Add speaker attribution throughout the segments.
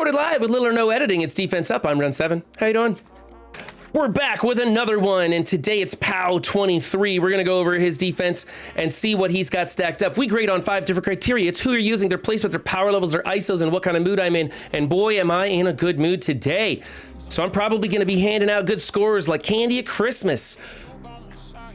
Speaker 1: Recorded live with little or no editing. It's Defense Up. I'm Run 7. How you doing? We're back with another one, and today it's POW 23. We're going to go over his defense and see what he's got stacked up. We grade on 5 different criteria. It's who you're using, their placement, their power levels, their ISOs, and what kind of mood I'm in. And boy, am I in a good mood today. So I'm probably going to be handing out good scores like candy at Christmas.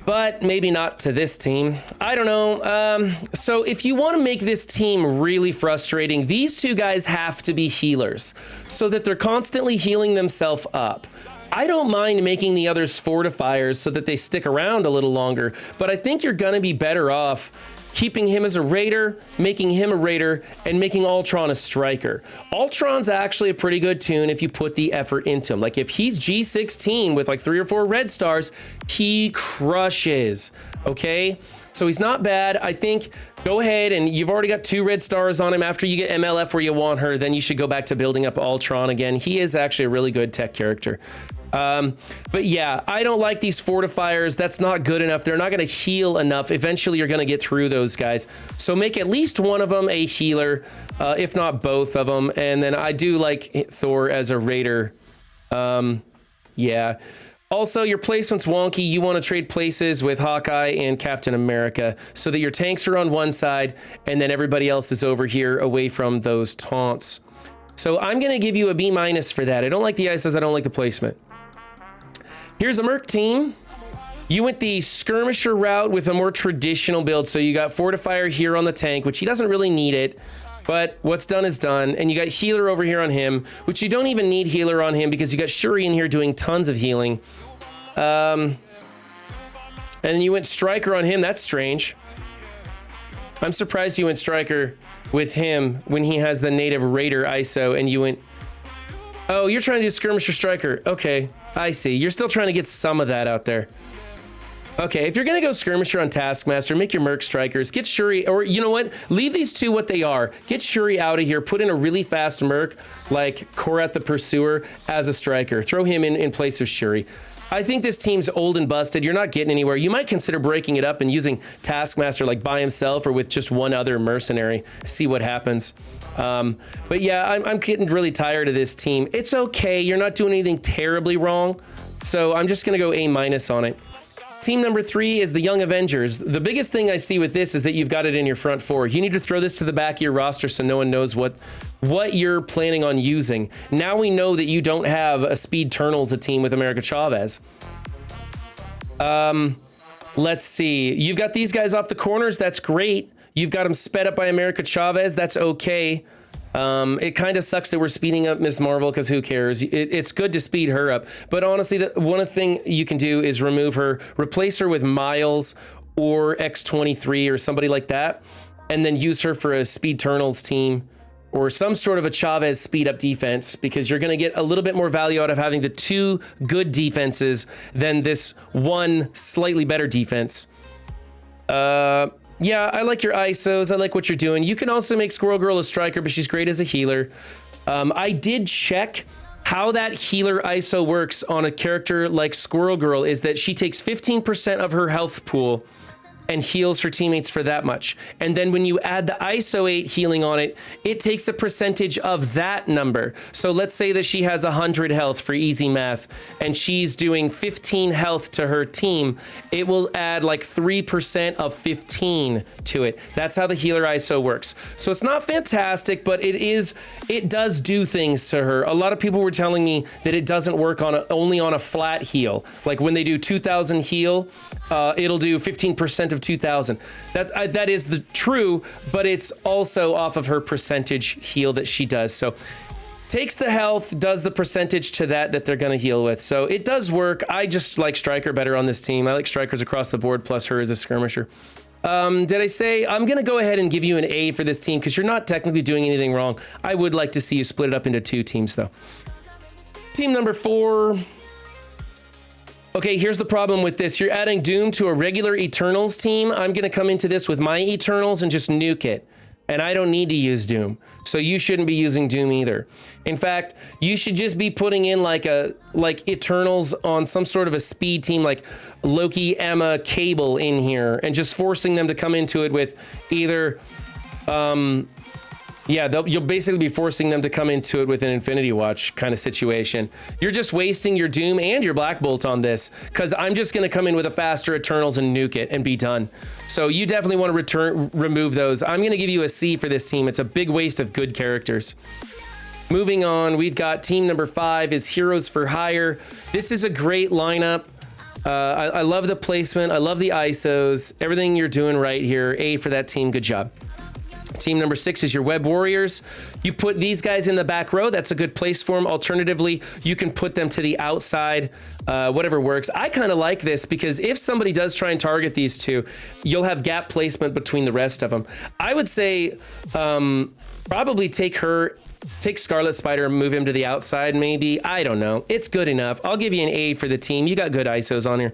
Speaker 1: But maybe not to this team. I don't know. So if you want to make this team really frustrating, these two guys have to be healers so that they're constantly healing themselves up. I don't mind making the others fortifiers so that they stick around a little longer, but I think you're going to be better off keeping him as a raider, making him a raider, and making Ultron a striker. Ultron's actually a pretty good tune if you put the effort into him. Like if he's G16 with like 3 or 4 red stars, he crushes, okay? So he's not bad. I think go ahead and you've already got 2 red stars on him. After you get MLF where you want her, then you should go back to building up Ultron again. He is actually a really good tech character. But yeah, I don't like these fortifiers. That's not good enough. They're not going to heal enough. Eventually you're going to get through those guys. So make at least one of them a healer, if not both of them. And then I do like Thor as a raider. Yeah. Also, your placement's wonky. You want to trade places with Hawkeye and Captain America so that your tanks are on one side and then everybody else is over here away from those taunts. So I'm going to give you a B- for that. I don't like the ISOs. I don't like the placement. Here's a Merc team. You went the skirmisher route with a more traditional build. So you got Fortifier here on the tank, which he doesn't really need it, but what's done is done. And you got healer over here on him, which you don't even need healer on him because you got Shuri in here doing tons of healing. And you went striker on him. That's strange. I'm surprised you went striker with him when he has the native raider ISO and you went, oh, you're trying to do skirmisher striker. Okay, I see. You're still trying to get some of that out there. Okay, if you're going to go skirmisher on Taskmaster, make your Merc strikers. Get Shuri, or you know what? Leave these two what they are. Get Shuri out of here. Put in a really fast Merc like Korat the Pursuer as a striker. Throw him in place of Shuri. I think this team's old and busted. You're not getting anywhere. You might consider breaking it up and using Taskmaster like by himself or with just one other mercenary. See what happens. But yeah, I'm getting really tired of this team. It's okay. You're not doing anything terribly wrong. So I'm just going to go A- on it. Team number 3 is the Young Avengers. The biggest thing I see with this is that you've got it in your front 4. You need to throw this to the back of your roster so no one knows what you're planning on using. Now we know that you don't have a Speed Eternals a team with America Chavez. Let's see. You've got these guys off the corners. That's great. You've got them sped up by America Chavez. That's okay. It kind of sucks that we're speeding up Ms. Marvel because who cares? It's good to speed her up. But honestly, one thing you can do is remove her, replace her with Miles or X-23 or somebody like that, and then use her for a Speed Eternals team or some sort of a Chavez speed up defense because you're going to get a little bit more value out of having the 2 good defenses than this one slightly better defense. Yeah, I like your ISOs. I like what you're doing. You can also make Squirrel Girl a striker, but she's great as a healer. I did check how that healer ISO works on a character like Squirrel Girl is that she takes 15% of her health pool and heals her teammates for that much. And then when you add the ISO 8 healing on it, it takes a percentage of that number. So let's say that she has 100 health for easy math, and she's doing 15 health to her team. It will add like 3% of 15 to it. That's how the healer ISO works. So it's not fantastic, but it does do things to her. A lot of people were telling me that it doesn't work only on a flat heal. Like when they do 2,000 heal, it'll do 15% of 2,000. That is the true, but it's also off of her percentage heal that she does. So takes the health, does the percentage to that they're going to heal with. So it does work. I just like Stryker better on this team. I like strikers across the board, plus her as a skirmisher. Did I say I'm going to go ahead and give you an A for this team because you're not technically doing anything wrong. I would like to see you split it up into 2 teams though. Team number 4. Okay, here's the problem with this. You're adding Doom to a regular Eternals team. I'm going to come into this with my Eternals and just nuke it. And I don't need to use Doom. So you shouldn't be using Doom either. In fact, you should just be putting in like Eternals on some sort of a speed team like Loki, Emma, Cable in here and just forcing them to come into it with either Yeah, you'll basically be forcing them to come into it with an Infinity Watch kind of situation. You're just wasting your Doom and your Black Bolt on this, because I'm just going to come in with a faster Eternals and nuke it and be done. So you definitely want to remove those. I'm going to give you a C for this team. It's a big waste of good characters. Moving on, we've got team number 5 is Heroes for Hire. This is a great lineup. I love the placement. I love the ISOs. Everything you're doing right here. A for that team. Good job. Team number 6 is your Web Warriors. You put these guys in the back row. That's a good place for them. Alternatively, you can put them to the outside, whatever works. I kind of like this because if somebody does try and target these two, you'll have gap placement between the rest of them. I would say probably take Scarlet Spider and move him to the outside, maybe. I don't know. It's good enough. I'll give you an A for the team. You got good ISOs on here.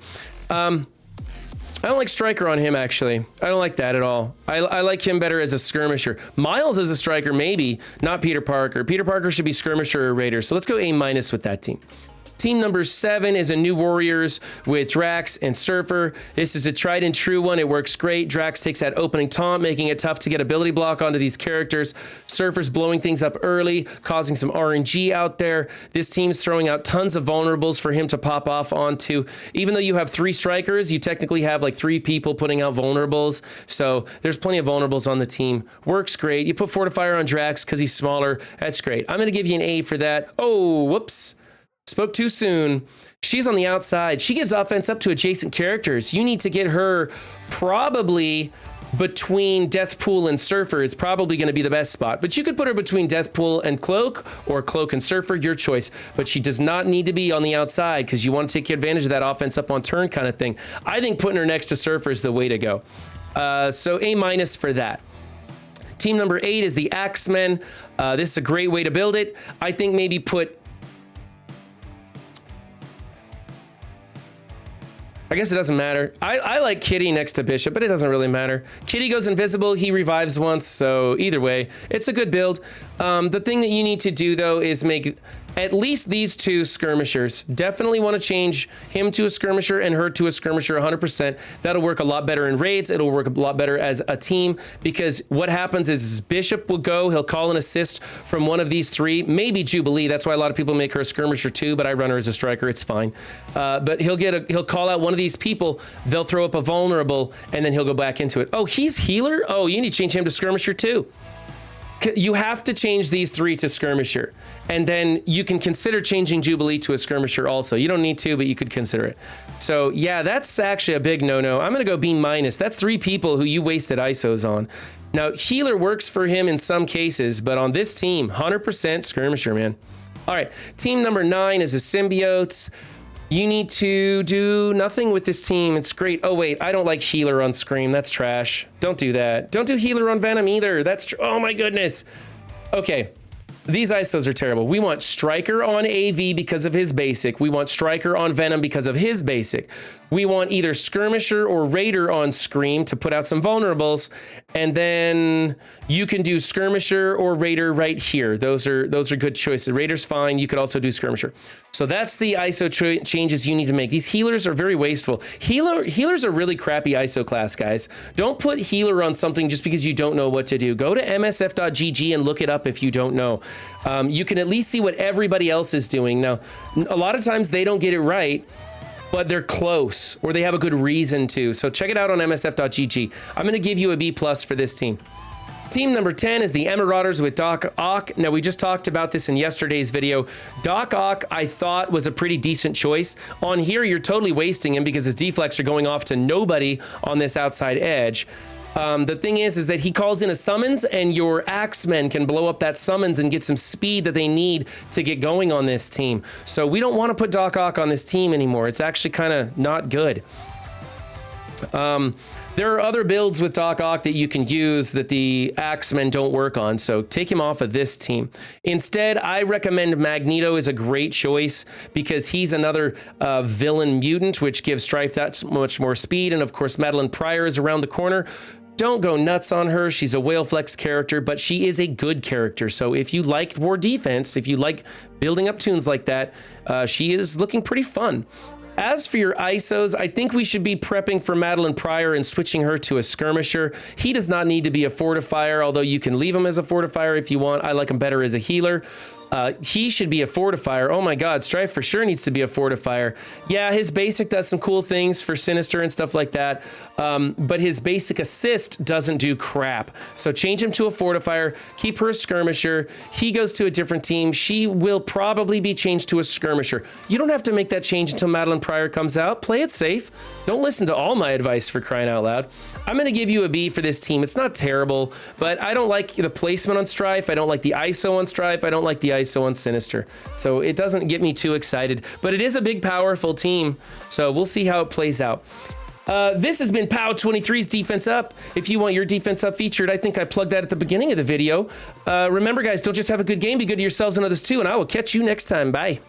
Speaker 1: I don't like Striker on him, actually. I don't like that at all. I like him better as a skirmisher. Miles as a striker, maybe. Not Peter Parker. Peter Parker should be skirmisher or raider. So let's go A- with that team. Team number 7 is a new Warriors with Drax and Surfer. This is a tried and true one. It works great. Drax takes that opening taunt, making it tough to get ability block onto these characters. Surfer's blowing things up early, causing some RNG out there. This team's throwing out tons of vulnerables for him to pop off onto. Even though you have 3 strikers, you technically have like 3 people putting out vulnerables. So there's plenty of vulnerables on the team. Works great. You put Fortifier on Drax because he's smaller. That's great. I'm going to give you an A for that. Oh, whoops. Spoke too soon. She's on the outside. She gives offense up to adjacent characters. You need to get her probably between Deathpool and Surfer is probably going to be the best spot. But you could put her between Deathpool and Cloak or Cloak and Surfer, your choice. But she does not need to be on the outside because you want to take advantage of that offense up on turn kind of thing. I think putting her next to Surfer is the way to go. So A- for that. Team number 8 is the Axemen. This is a great way to build it. I think maybe put... I guess it doesn't matter. I like Kitty next to Bishop, but it doesn't really matter. Kitty goes invisible, he revives once, so either way, it's a good build. The thing that you need to do, though, is make at least these 2 skirmishers. Definitely want to change him to a skirmisher and her to a skirmisher 100%. That'll work a lot better in raids. It'll work a lot better as a team because what happens is Bishop will go, he'll call an assist from one of these 3, maybe Jubilee. That's why a lot of people make her a skirmisher too, but I run her as a striker. It's fine. But he'll call out one of these people. They'll throw up a vulnerable and then he'll go back into it. Oh, he's healer? Oh, you need to change him to skirmisher too. You have to change these 3 to skirmisher, and then you can consider changing Jubilee to a skirmisher also. You don't need to, but you could consider it. So yeah, that's actually a big no-no. I'm going to go B-. That's 3 people who you wasted ISOs on. Now, healer works for him in some cases, but on this team, 100% skirmisher, man. All right, team number 9 is a Symbiotes. You need to do nothing with this team. It's great. Oh, wait, I don't like healer on Scream. That's trash. Don't do that. Don't do healer on Venom either. That's oh my goodness. Okay, these ISOs are terrible. We want Striker on AV because of his basic. We want Striker on Venom because of his basic. We want either Skirmisher or Raider on Scream to put out some vulnerables. And then you can do Skirmisher or Raider right here. Those are good choices. Raider's fine. You could also do Skirmisher. So that's the ISO changes you need to make. These healers are very wasteful. Healers are really crappy ISO class, guys. Don't put healer on something just because you don't know what to do. Go to msf.gg and look it up if you don't know. You can at least see what everybody else is doing. Now, a lot of times they don't get it right, but they're close or they have a good reason to. So check it out on msf.gg. I'm going to give you a B+ for this team. Team number 10 is the Emmarauders with Doc Ock. Now, we just talked about this in yesterday's video. Doc Ock, I thought, was a pretty decent choice. On here, you're totally wasting him because his deflects are going off to nobody on this outside edge. The thing is that he calls in a summons and your Axemen can blow up that summons and get some speed that they need to get going on this team. So we don't want to put Doc Ock on this team anymore. It's actually kind of not good. There are other builds with Doc Ock that you can use that the Axemen don't work on, so take him off of this team. Instead, I recommend Magneto is a great choice because he's another villain mutant, which gives Strife that much more speed, and of course, Madeline Pryor is around the corner. Don't go nuts on her. She's a whale flex character, but she is a good character. So if you like war defense, if you like building up tunes like that, she is looking pretty fun. As for your ISOs, I think we should be prepping for Madeline Pryor and switching her to a skirmisher. He does not need to be a fortifier, although you can leave him as a fortifier if you want. I like him better as a healer. He should be a fortifier. Oh my god, Strife for sure needs to be a fortifier. Yeah, his basic does some cool things for Sinister and stuff like that, but his basic assist doesn't do crap. So change him to a fortifier, keep her a skirmisher. He goes to a different team. She will probably be changed to a skirmisher. You don't have to make that change until Madeline Pryor comes out. Play it safe. Don't listen to all my advice, for crying out loud. I'm going to give you a B for this team. It's not terrible, but I don't like the placement on Strife. I don't like the ISO on Strife. I don't like the ISO on Sinister. So it doesn't get me too excited, but it is a big, powerful team. So we'll see how it plays out. This has been POW23's Defense Up. If you want your Defense Up featured, I think I plugged that at the beginning of the video. Remember, guys, don't just have a good game, be good to yourselves and others too, and I will catch you next time. Bye.